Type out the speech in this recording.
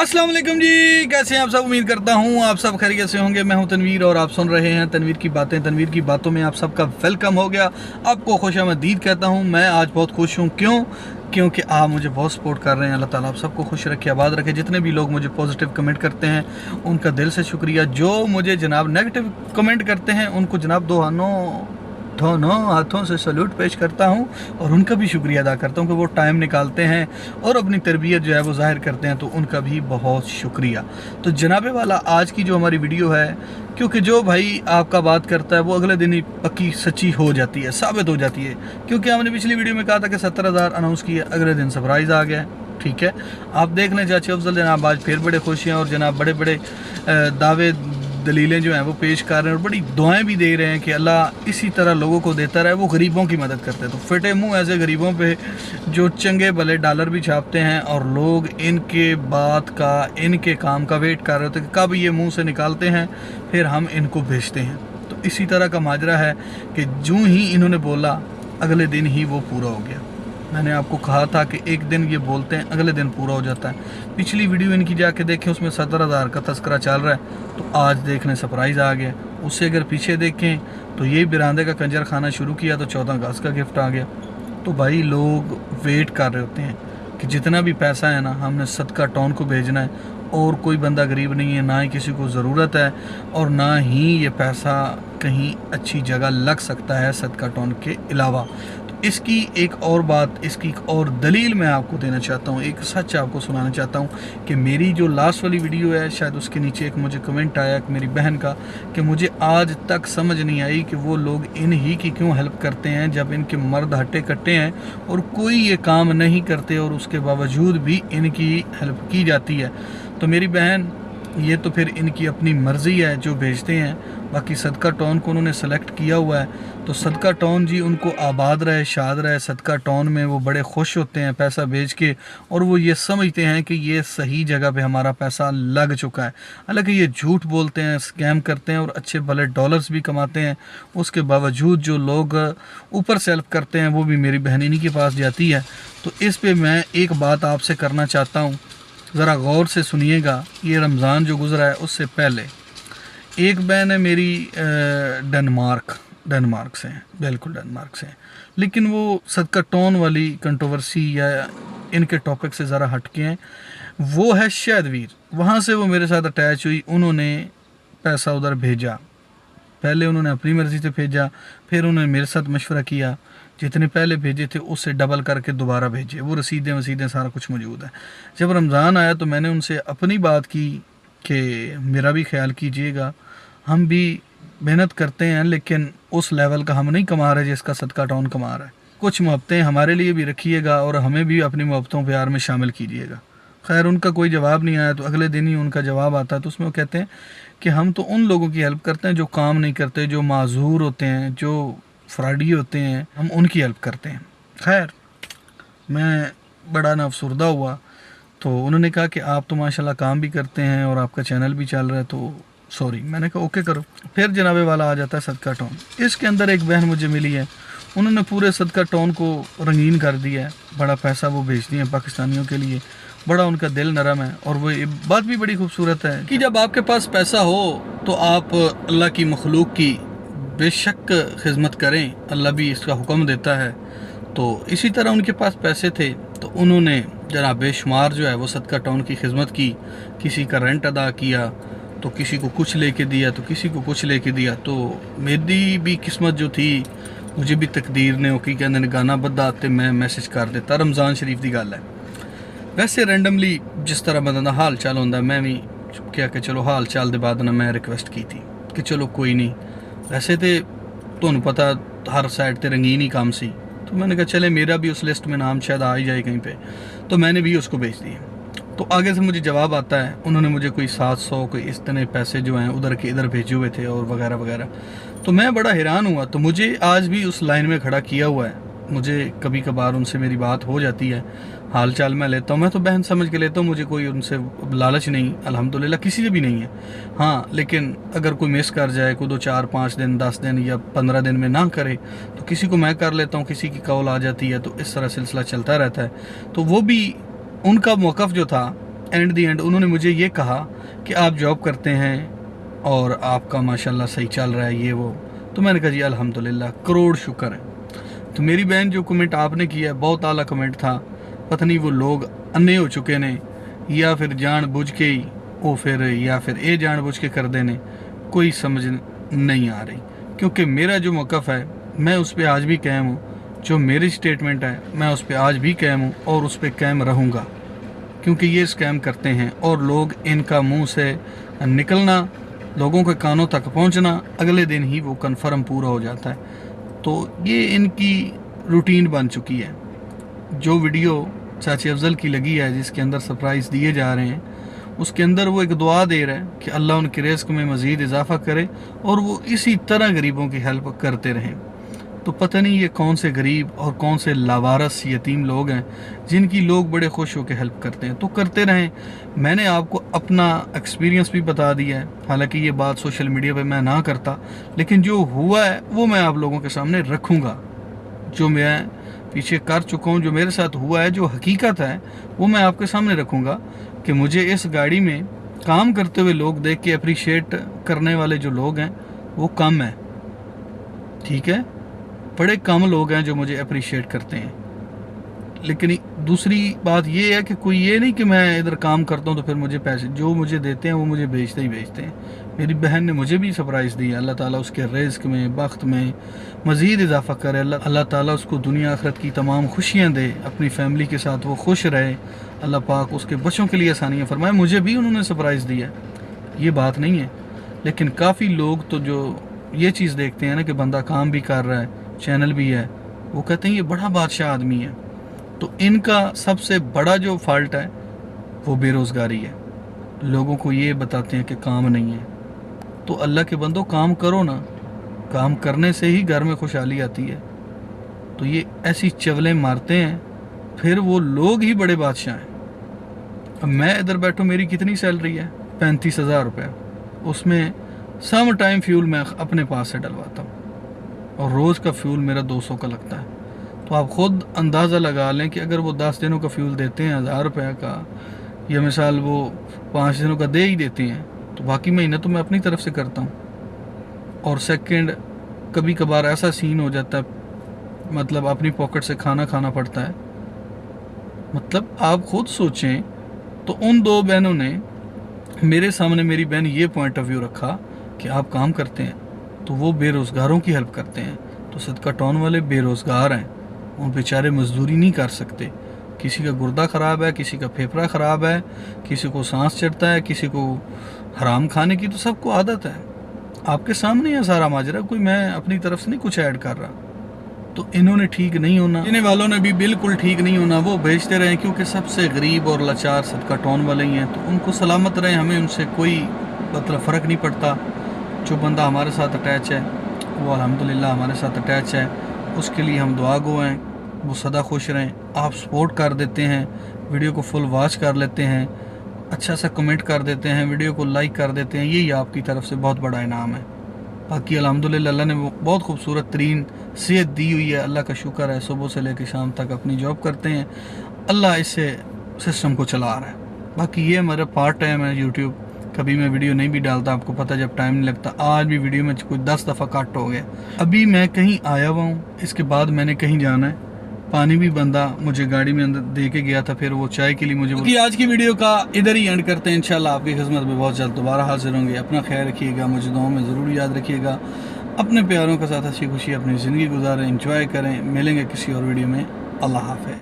अस्सलाम वालेकुम जी, कैसे हैं आप सब। उम्मीद करता हूँ आप सब खैरियत से होंगे। मैं हूँ तनवीर और आप सुन रहे हैं तनवीर की बातें। तनवीर की बातों में आप सबका वेलकम हो गया। आपको खुशामदीद कहता हूँ। मैं आज बहुत खुश हूँ। क्योंकि आप मुझे बहुत सपोर्ट कर रहे हैं। अल्लाह ताला आप सबको खुश रखे, आबाद रखे। जितने भी लोग मुझे पॉजिटिव कमेंट करते हैं उनका दिल से शुक्रिया। जो मुझे जनाब नेगेटिव कमेंट करते हैं उनको जनाब दोनों हाथों से सल्यूट पेश करता हूं और उनका भी शुक्रिया अदा करता हूं कि वो टाइम निकालते हैं और अपनी तरबियत जो है वो ज़ाहिर करते हैं, तो उनका भी बहुत शुक्रिया। तो जनाबे वाला आज की जो हमारी वीडियो है, क्योंकि जो भाई आपका बात करता है वो अगले दिन ही पक्की सच्ची हो जाती है, साबित हो जाती है। क्योंकि हमने पिछली वीडियो में कहा था कि 70,000 अनाउंस किया, अगले दिन सरप्राइज़ आ गया। ठीक है, आप देख लें चाचे अफजल जनाब आज फिर बड़े खुश हैं और जनाब बड़े बड़े दावे दलीलें जो हैं वो पेश कर रहे हैं और बड़ी दुआएं भी दे रहे हैं कि अल्लाह इसी तरह लोगों को देता रहे, वो गरीबों की मदद करते हैं। तो फिटे मुंह ऐसे गरीबों पे जो चंगे भले डॉलर भी छापते हैं और लोग इनके बात का, इनके काम का वेट कर रहे होते हैं कि कब ये मुंह से निकालते हैं, फिर हम इनको भेजते हैं। तो इसी तरह का माजरा है कि जो ही इन्होंने बोला अगले दिन ही वो पूरा हो गया। मैंने आपको कहा था कि एक दिन ये बोलते हैं अगले दिन पूरा हो जाता है। पिछली वीडियो इनकी जाके देखें, उसमें 70,000 का तस्करा चल रहा है। तो आज देखने सरप्राइज़ आ गया। उससे अगर पीछे देखें तो ये बिरांदे का कंजर खाना शुरू किया तो 14 अगस्त का गिफ्ट आ गया। तो भाई लोग वेट कर रहे होते हैं कि जितना भी पैसा है ना, हमने सदका टाउन को भेजना है। और कोई बंदा गरीब नहीं है, ना ही किसी को ज़रूरत है और ना ही ये पैसा कहीं अच्छी जगह लग सकता है सदका टाउन के अलावा। इसकी एक और बात, इसकी एक और दलील मैं आपको देना चाहता हूँ, एक सच आपको सुनाना चाहता हूँ कि मेरी जो लास्ट वाली वीडियो है, शायद उसके नीचे एक मुझे कमेंट आया मेरी बहन का कि मुझे आज तक समझ नहीं आई कि वो लोग इन ही की क्यों हेल्प करते हैं जब इनके मर्द हट्टे कट्टे हैं और कोई ये काम नहीं करते और उसके बावजूद भी इनकी हेल्प की जाती है। तो मेरी बहन, ये तो फिर इनकी अपनी मर्ज़ी है जो भेजते हैं। बाकी सदका टाउन को उन्होंने सेलेक्ट किया हुआ है, तो सदका टाउन जी उनको आबाद रहे, शाद रहे। सदका टाउन में वो बड़े खुश होते हैं पैसा भेज के और वो ये समझते हैं कि ये सही जगह पे हमारा पैसा लग चुका है। हालांकि ये झूठ बोलते हैं, स्कैम करते हैं और अच्छे भले डॉलर्स भी कमाते हैं। उसके बावजूद जो लोग ऊपर से हेल्प करते हैं वो भी मेरी बहन इन्हीं के पास जाती है। तो इस पर मैं एक बात आपसे करना चाहता हूँ, ज़रा गौर से सुनिएगा। ये रमज़ान जो गुज़रा है उससे पहले एक बहन है मेरी डेनमार्क से हैं, बिल्कुल डेनमार्क से हैं, लेकिन वो सदका टाउन वाली कंट्रोवर्सी या इनके टॉपिक से ज़रा हटके हैं। वो है शायदवीर, वहाँ से वो मेरे साथ अटैच हुई। उन्होंने पैसा उधर भेजा, पहले उन्होंने अपनी मर्ज़ी से भेजा, फिर उन्होंने मेरे साथ मशवरा किया, जितने पहले भेजे थे उससे डबल करके दोबारा भेजे। वो रसीदें सारा कुछ मौजूद है। जब रमज़ान आया तो मैंने उनसे अपनी बात की कि मेरा भी ख्याल कीजिएगा, हम भी मेहनत करते हैं लेकिन उस लेवल का हम नहीं कमा रहे जिसका सदका टाउन कमा रहा है। कुछ मोहब्बतें हमारे लिए भी रखिएगा और हमें भी अपनी मोहब्बतों प्यार में शामिल कीजिएगा। खैर उनका कोई जवाब नहीं आया, तो अगले दिन ही उनका जवाब आता है। तो उसमें वो कहते हैं कि हम तो उन लोगों की हेल्प करते हैं जो काम नहीं करते, जो माजूर होते हैं, जो फ्रॉडी होते हैं, हम उनकी हेल्प करते हैं। खैर मैं बड़ा ना अफसुर्दा हुआ। तो उन्होंने कहा कि आप तो माशाल्लाह काम भी करते हैं और आपका चैनल भी चल रहा है, तो सॉरी। मैंने कहा ओके करो। फिर जनाबे वाला आ जाता है सदका टाउन। इसके अंदर एक बहन मुझे मिली है, उन्होंने पूरे सदका टाउन को रंगीन कर दिया है। बड़ा पैसा वो भेजती हैं पाकिस्तानियों के लिए, बड़ा उनका दिल नरम है। और वो ये बात भी बड़ी खूबसूरत है कि जब आपके पास पैसा हो तो आप अल्लाह की मखलूक की बेशक खिदमत करें, अल्लाह भी इसका हुक्म देता है। तो इसी तरह उनके पास पैसे थे तो उन्होंने जरा बेशुमार जो है वो सदका टाउन की खिदमत की। किसी का रेंट अदा किया, तो किसी को कुछ लेके दिया, तो किसी को कुछ लेके दिया। तो मेरी भी किस्मत जो थी, मुझे भी तकदीर ने कि कहने गाना बद्दा आते मैं मैसेज कर देता। रमज़ान शरीफ की गल है। वैसे रेंडमली जिस तरह बंदा दा हाल चाल होंदा, मैं भी क्या कि चलो हाल चाल के बाद ना मैं रिक्वेस्ट की थी कि चलो कोई नहीं। वैसे तो तुहानू पता हर साइड ते रंगीन ही काम सी, तो मैंने कहा चले मेरा भी उस लिस्ट में नाम शायद आ ही जाए कहीं पे, तो मैंने भी उसको भेज दिए। तो आगे से मुझे जवाब आता है, उन्होंने मुझे कोई 700 कोई इस तरह पैसे जो हैं उधर के इधर भेजे हुए थे और वगैरह वगैरह। तो मैं बड़ा हैरान हुआ। तो मुझे आज भी उस लाइन में खड़ा किया हुआ है। मुझे कभी कभार उनसे मेरी बात हो जाती है, हाल चाल मैं लेता हूँ। मैं तो बहन समझ के लेता हूँ, मुझे कोई उनसे लालच नहीं अल्हम्दुलिल्लाह किसी से भी नहीं है। हाँ, लेकिन अगर कोई मिस कर जाए, कोई 2 4 5 दिन 10 दिन या 15 दिन में ना करे तो किसी को मैं कर लेता हूँ, किसी की कॉल आ जाती है, तो इस तरह सिलसिला चलता रहता है। तो वो भी उनका मौक़िफ़ जो था اینڈ دی اینڈ انہوں نے مجھے یہ کہا کہ آپ جاب کرتے ہیں اور آپ کا ماشاءاللہ صحیح چل رہا ہے یہ وہ. تو میں نے کہا جی الحمدللہ کروڑ شکر ہے. تو میری بہن جو کمنٹ آپ نے کیا ہے بہت اعلیٰ کمنٹ تھا. پتہ نہیں وہ لوگ انے ہو چکے نے یا پھر جان بوجھ کے ہی یا پھر اے جان بوجھ کے کر دینے, کوئی سمجھ نہیں آ رہی. کیونکہ میرا جو موقف ہے میں اس پہ آج بھی قائم ہوں. جو میری سٹیٹمنٹ ہے میں اس پہ آج بھی قائم ہوں اور اس پہ قائم رہوں گا. کیونکہ یہ اسکیم کرتے ہیں اور لوگ ان کا منہ سے نکلنا, لوگوں کے کانوں تک پہنچنا اگلے دن ہی وہ کنفرم پورا ہو جاتا ہے. تو یہ ان کی روٹین بن چکی ہے. جو ویڈیو چاچے افضل کی لگی ہے جس کے اندر سرپرائز دیے جا رہے ہیں, اس کے اندر وہ ایک دعا دے رہے ہیں کہ اللہ ان کے رزق میں مزید اضافہ کرے اور وہ اسی طرح غریبوں کی ہیلپ کرتے رہیں. تو پتہ نہیں یہ کون سے غریب اور کون سے لاوارث یتیم لوگ ہیں جن کی لوگ بڑے خوش ہو کے ہیلپ کرتے ہیں. تو کرتے رہیں. میں نے آپ کو اپنا ایکسپیرینس بھی بتا دیا ہے, حالانکہ یہ بات سوشل میڈیا پہ میں نہ کرتا, لیکن جو ہوا ہے وہ میں آپ لوگوں کے سامنے رکھوں گا. جو میں پیچھے کر چکا ہوں, جو میرے ساتھ ہوا ہے, جو حقیقت ہے وہ میں آپ کے سامنے رکھوں گا. کہ مجھے اس گاڑی میں کام کرتے ہوئے لوگ دیکھ کے اپریشیٹ کرنے والے جو لوگ ہیں وہ کم ہیں. ٹھیک ہے, بڑے کم لوگ ہیں جو مجھے اپریشیٹ کرتے ہیں. لیکن دوسری بات یہ ہے کہ کوئی یہ نہیں کہ میں ادھر کام کرتا ہوں تو پھر مجھے پیسے جو مجھے دیتے ہیں وہ مجھے بھیجتے ہی بھیجتے ہیں. میری بہن نے مجھے بھی سرپرائز دی ہے. اللہ تعالیٰ اس کے رزق میں بخت میں مزید اضافہ کرے. اللہ تعالیٰ اس کو دنیا آخرت کی تمام خوشیاں دے, اپنی فیملی کے ساتھ وہ خوش رہے. اللہ پاک اس کے بچوں کے لیے آسانیاں فرمائے. مجھے بھی انہوں نے سرپرائز دیا, یہ بات نہیں ہے. لیکن کافی لوگ تو جو یہ چیز دیکھتے ہیں نا کہ بندہ کام بھی کر رہا ہے, چینل بھی ہے, وہ کہتے ہیں یہ بڑا بادشاہ آدمی ہے. تو ان کا سب سے بڑا جو فالٹ ہے وہ بے روزگاری ہے. لوگوں کو یہ بتاتے ہیں کہ کام نہیں ہے. تو اللہ کے بندوں کام کرو نا, کام کرنے سے ہی گھر میں خوشحالی آتی ہے. تو یہ ایسی چولیں مارتے ہیں, پھر وہ لوگ ہی بڑے بادشاہ ہیں. اب میں ادھر بیٹھوں, میری کتنی سیلری ہے 35,000 روپے. اس میں سم ٹائم فیول میں اپنے پاس سے ڈلواتا ہوں اور روز کا فیول میرا 200 کا لگتا ہے. تو آپ خود اندازہ لگا لیں کہ اگر وہ 10 دنوں کا فیول دیتے ہیں 1000 روپے کا, یا مثال وہ 5 دنوں کا دے ہی دیتے ہیں, تو باقی مہینہ تو میں اپنی طرف سے کرتا ہوں. اور سیکنڈ کبھی کبھار ایسا سین ہو جاتا ہے مطلب اپنی پاکٹ سے کھانا کھانا پڑتا ہے. مطلب آپ خود سوچیں. تو ان دو بہنوں نے میرے سامنے, میری بہن یہ پوائنٹ آف ویو رکھا کہ آپ کام کرتے ہیں تو وہ بے روزگاروں کی ہیلپ کرتے ہیں. تو صدقہ ٹاؤن والے بے روزگار ہیں, وہ بیچارے مزدوری نہیں کر سکتے. کسی کا گردہ خراب ہے, کسی کا پھیپھڑا خراب ہے, کسی کو سانس چڑھتا ہے, کسی کو حرام کھانے کی تو سب کو عادت ہے. آپ کے سامنے ہے سارا ماجرا, کوئی میں اپنی طرف سے نہیں کچھ ایڈ کر رہا. تو انہوں نے ٹھیک نہیں ہونا, جن والوں نے بھی بالکل ٹھیک نہیں ہونا, وہ بھیجتے رہیں, کیونکہ سب سے غریب اور لاچار صدقہ ٹاؤن والے ہی ہیں. تو ان کو سلامت رہیں, ہمیں ان سے کوئی مطلب فرق نہیں پڑتا. جو بندہ ہمارے ساتھ اٹیچ ہے وہ الحمدللہ ہمارے ساتھ اٹیچ ہے, اس کے لیے ہم دعا گو ہیں, وہ سدا خوش رہیں. آپ سپورٹ کر دیتے ہیں, ویڈیو کو فل واچ کر لیتے ہیں, اچھا سا کمنٹ کر دیتے ہیں, ویڈیو کو لائک کر دیتے ہیں, یہی آپ کی طرف سے بہت بڑا انعام ہے. باقی الحمدللہ اللہ نے بہت خوبصورت ترین صحت دی ہوئی ہے, اللہ کا شکر ہے. صبح سے لے کے شام تک اپنی جاب کرتے ہیں, اللہ اس سے سسٹم کو چلا رہا ہے. باقی یہ میرا پارٹ ٹائم ہے یوٹیوب. کبھی میں ویڈیو نہیں بھی ڈالتا, آپ کو پتہ جب ٹائم نہیں لگتا. آج بھی ویڈیو میں کوئی 10 دفعہ کٹ ہو گیا. ابھی میں کہیں آیا ہوا ہوں, اس کے بعد میں نے کہیں جانا ہے. پانی بھی بندہ مجھے گاڑی میں اندر دے کے گیا تھا, پھر وہ چائے کے لیے مجھے. آج کی ویڈیو کا ادھر ہی اینڈ کرتے ہیں. انشاءاللہ آپ کی خدمت میں بہت جلد دوبارہ حاضر ہوں گے. اپنا خیال رکھیے گا, مجھے دعاؤں میں ضرور یاد رکھیے گا. اپنے پیاروں کے ساتھ ہنسی خوشی اپنی زندگی گزاریں, انجوائے کریں. ملیں گے کسی اور ویڈیو میں. اللہ حافظ.